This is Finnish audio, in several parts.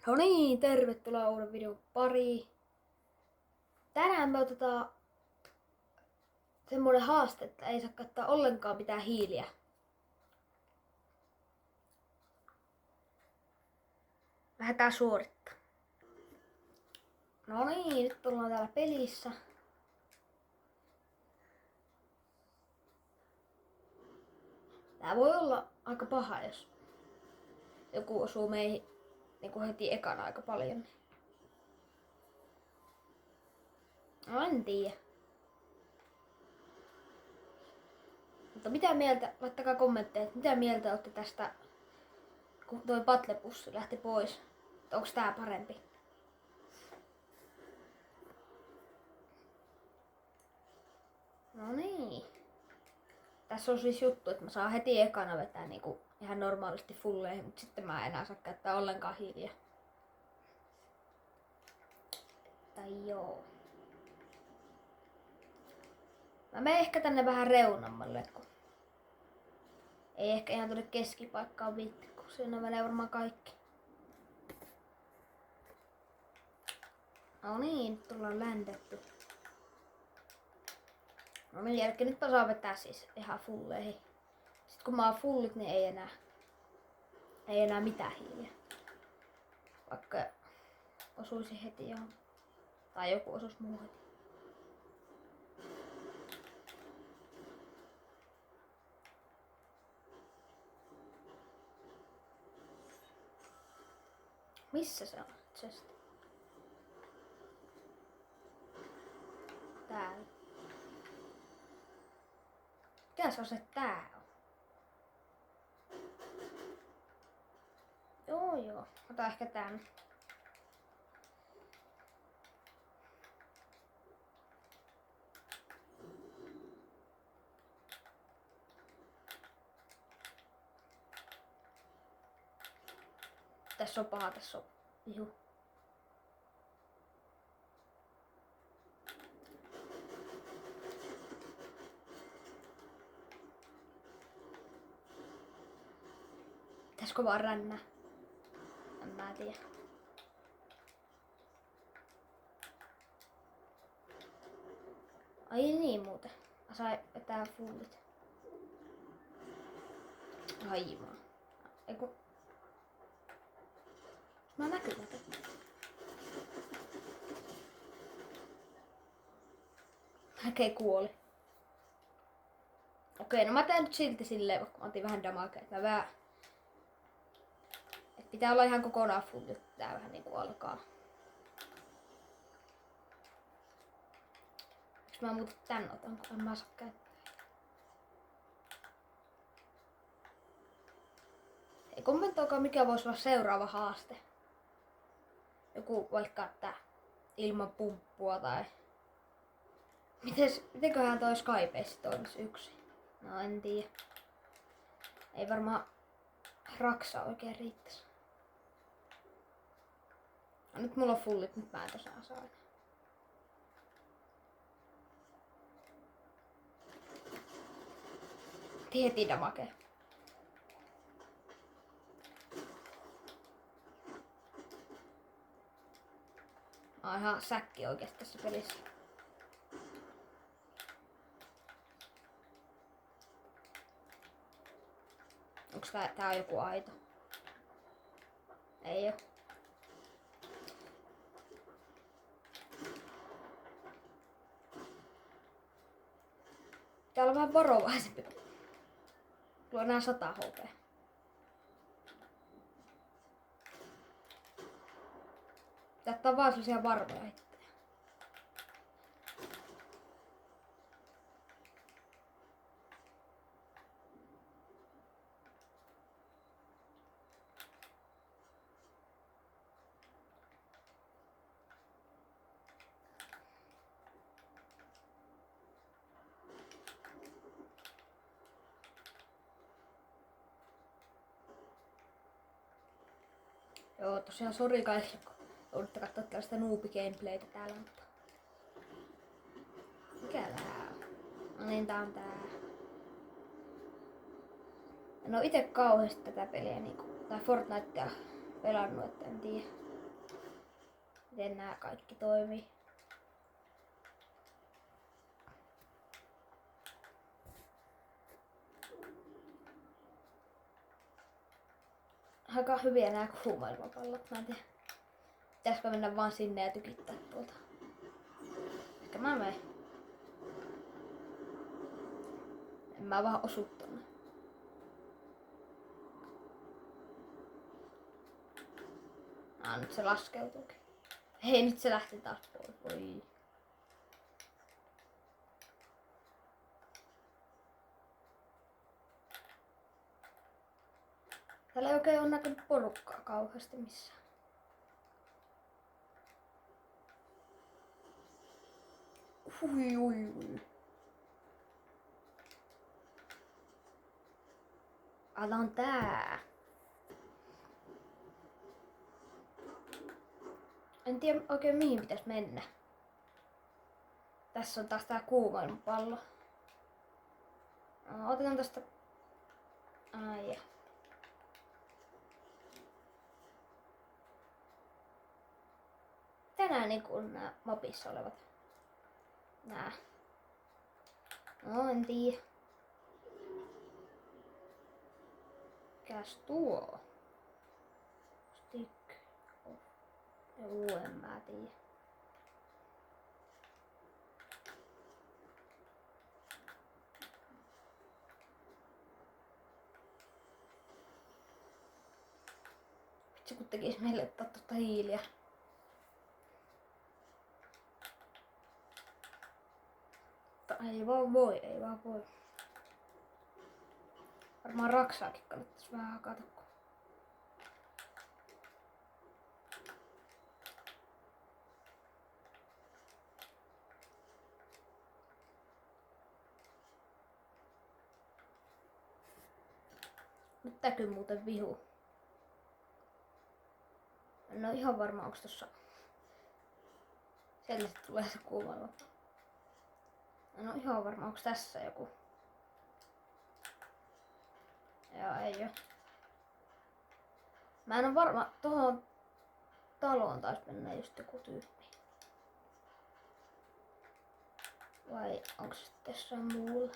No niin, tervetuloa uuden videon pariin. Tänään me otetaan semmonen haaste, että ei saa kattaa ollenkaan mitään hiiliä. Lähdetään suorittaa. No niin, nyt ollaan täällä pelissä. Tää voi olla aika paha, jos joku osuu meihin niin heti ekana aika paljon. No en tiedä. Mutta mitä mieltä, laittakaa kommentteja, että mitä mieltä olette tästä, kun toi Battle-pussi lähti pois. Onks tää parempi? No niin. Tässä on siis juttu, että mä saan heti ekana vetää niinku ihan normaalisti fulleihin, mutta sitten mä en enää saa käyttää ollenkaan hiiliä. Tai joo. Mä menen ehkä tänne vähän reunammalle, kun ei ehkä ihan tuonne keskipaikkaan viitti, kun siinä menee varmaan kaikki. No niin, nyt ollaan ländetty. No niin, jälkeen nyt mä saan vetää siis ihan fulleihin. Sitten kun mä oon fullit, niin ei enää mitään hiiliä. Vaikka osuisi heti johon. Tai joku osuisi muu heti. Missä se on? Chest. Täällä. Mikä se on se tää on? Joo. Ota ehkä tän. Tässä on paha, tässä on ihu. Pitäisikö vaan rännää? En mä tiedä. Ai niin muuten. Mä sain vetää fullit. Aivan. Eiku. Mä näkymätön. Okei, kuoli. Okei, no mä teen nyt silti silleen, vaikka mä otin vähän damagea. Mä vähän... Et pitää olla ihan kokonaan fulli, että tää vähän niinku alkaa. Eiks mä muuten tän otan, kun en mä saa käyttää. Ei kommentoikaa mikä voisi olla seuraava haaste. Joku vaikka, että ilman pumppua tai... Mitenköhän toi Skypeissa toimis yksi? No en tiedä. Ei varmaan raksa oikein riittäisi. No, nyt mulla on fullit, nyt mä en tosiaan saa. Heti damage. Mä oon ihan säkki oikeesti tässä pelissä. Onks tää on joku aito? Ei oo. Tää on vähän varovaisempi. Mulla on nää 100 HP. Tää on vaan sellaisia varmoja hittejä. Joo, tosiaan sori kaikille, kun joudutte katsoa tällaista noobi-gameplaytä täällä, mutta... Mikä tää on? No niin, tää on tää. En oo ite kauheesti tätä peliä tai Fortnitea pelannut, että en tiedä. miten nämä kaikki toimii. Aika hyviä nämä kuumailmapallot. Mä en tiedä, pitäisikö mennä vaan sinne ja tykittää tuolta. Ehkä mä menen. En mä vaan osu tonne. Nyt se laskeutuukin. Hei, nyt se lähti taas pois. Voi. Täällä ei oikein ole näkynyt porukkaa kauheasti missään. Ui. Alan tää. En tiedä oikein mihin pitäisi mennä. Tässä on taas tää kuumailmapallo. Otetaan tästä... Ai. Tänään niin kuin nämä mapissa olevat. Nää. No en tiedä. Mikäs tuo? Stick off. En mä tiedä. Vitsi kun tekis meille totta hiiliä. Ei vaan voi. Varmaan raksaakin kannattais vähän hakata. Nyt täkyy muuten vihu. En oo ihan varma onks tossa... Sieltä tulee se kuumailma. En oo ihan varma onks tässä joku. Joo, ei oo. Mä en oo varma, tohon taloon taas mennä just joku tyyppi. Vai onko se sitten jossain muulla?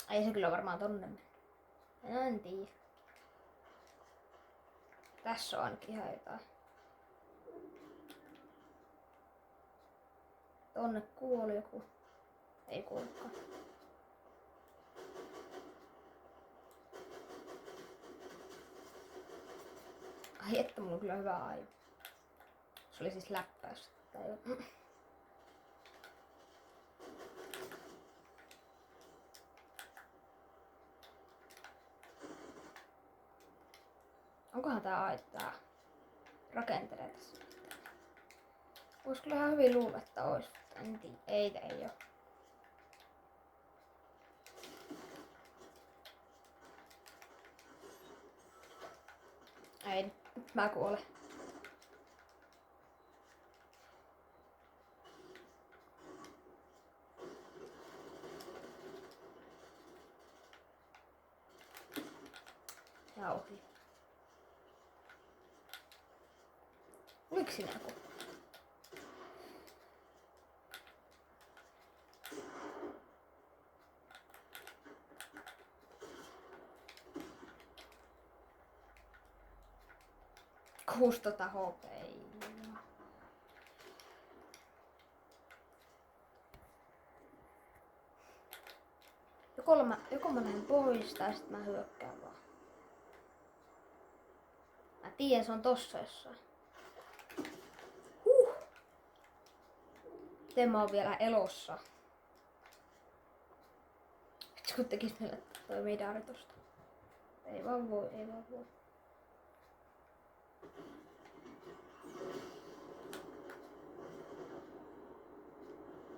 Ei se kyllä varmaan tonne mennä. En tiedä. Tässä on ainakin ihan jotain. Tonne kuoli joku. Ei kuollutkaan. Ai että mulla on kyllä hyvä aivo. Se oli siis läppäys. Onkohan tää aito tää rakentelee tässä? Vois kyllä ihan hyvin luulla, että ois, mutta en tiedä. Ei oo. Ei, nyt mä kuolen. Ja ohi. Oliko siinä joku? Kustota HP. Joko mä lähden pois tai sit mä hyökkään vaan. Mä tiedän, se on tossa jossain. Miten mä oon vielä elossa? Vitsi kun tekis meille toi midari tosta. Ei vaan voi.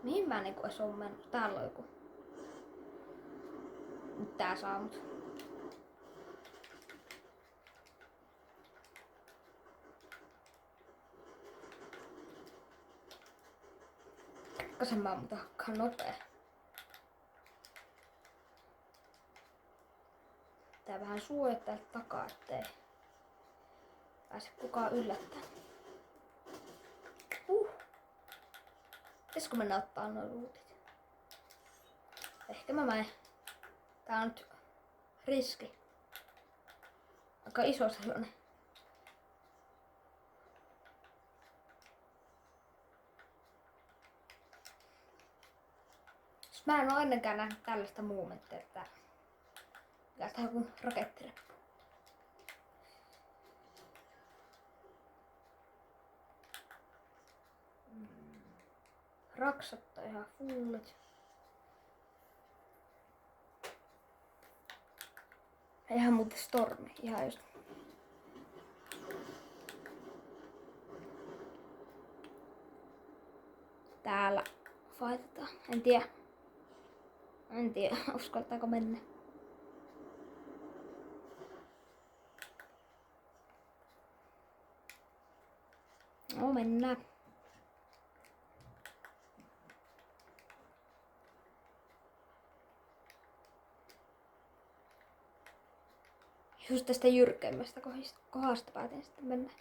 Mihin mä niinku ees oon mennyt? Täällä on joku. Nyt tää saa mut. Pikkasen mä muuten hakkaan nopea. Tää vähän suojaa täältä takaa, ettei Pääse kukaan yllättää. Pitäisikö mennä ottaa nuo ruutit? Ehkä mä menen. Tää on nyt riski. Aika iso sellainen. Mä en oo ennenkään nähnyt tällaista movementtia, että tästä joku rakettireppu. Raksattaa ihan fullit. Ihan muuten stormi, ihan just. Täällä fightataan. En tiedä, uskaltaako mennä. No mennään. Just tästä jyrkemmästä kohdasta päätin sitten mennä.